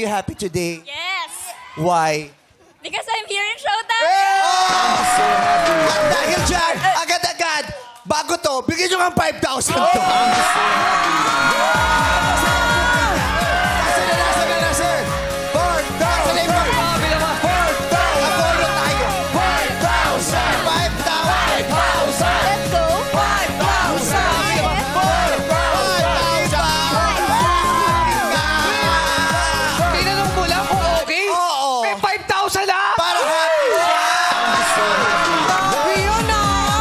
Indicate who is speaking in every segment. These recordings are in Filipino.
Speaker 1: you happy today?
Speaker 2: Yes!
Speaker 1: Why?
Speaker 2: Because I'm here in Showtime!
Speaker 1: At dahil dyan, agad-agad, bago to, bigyan nyo kang 5,000 to. Nasa? 4,000. Abono tayo. 5,000. 5,000.
Speaker 2: Let's go!
Speaker 1: 5,000.
Speaker 3: Tinanong mo lang kung okay?
Speaker 1: Oo.
Speaker 3: May 5,000 na!
Speaker 1: Para happy siya.
Speaker 3: Grabe yun ah!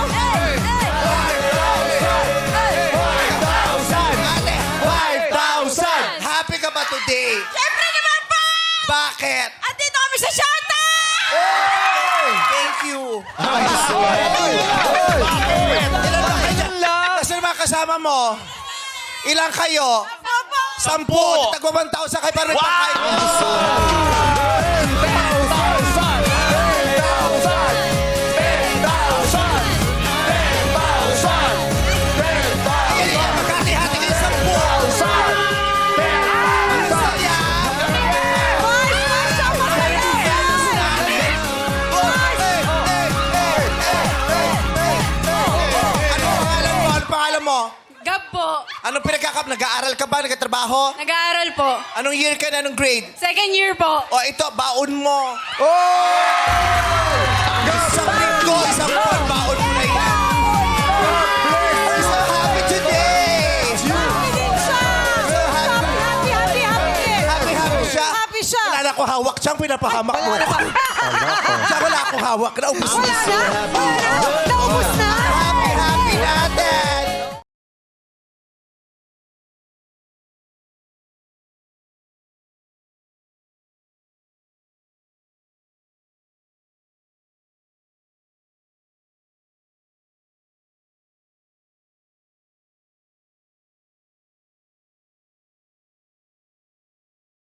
Speaker 1: Ate, 5,000. Happy ka ba today?
Speaker 2: Siyempre naman po!
Speaker 1: Bakit?
Speaker 2: Andito kami sa Showtime!
Speaker 1: Thank you. Ilan ba kayo dyan? Nasaan yung mga kasama mo? Ilang kayo?
Speaker 2: Opo!
Speaker 1: 10. Tagwa 1,000 kayo para nagpakain. Magkati-hati kayo 10. Ang saya. Ano pangalan mo?
Speaker 2: Gab po.
Speaker 1: Anong pinagkakap? Nag-aaral ka ba? Nagkatrabaho?
Speaker 2: Nag-aaral po.
Speaker 1: Anong year ka na? Anong grade?
Speaker 2: Second year po.
Speaker 1: O ito, baon mo. Isang linggo, isang buwan, baon mo na yan. I'm so happy today.
Speaker 2: Happy din siya! Happy
Speaker 1: Happy siya.
Speaker 2: Happy siya!
Speaker 1: Wala na ako hawak. Siyang pinapahamak mo. Siya wala ako hawak. Naubos na.
Speaker 2: Naubos na!
Speaker 1: Happy,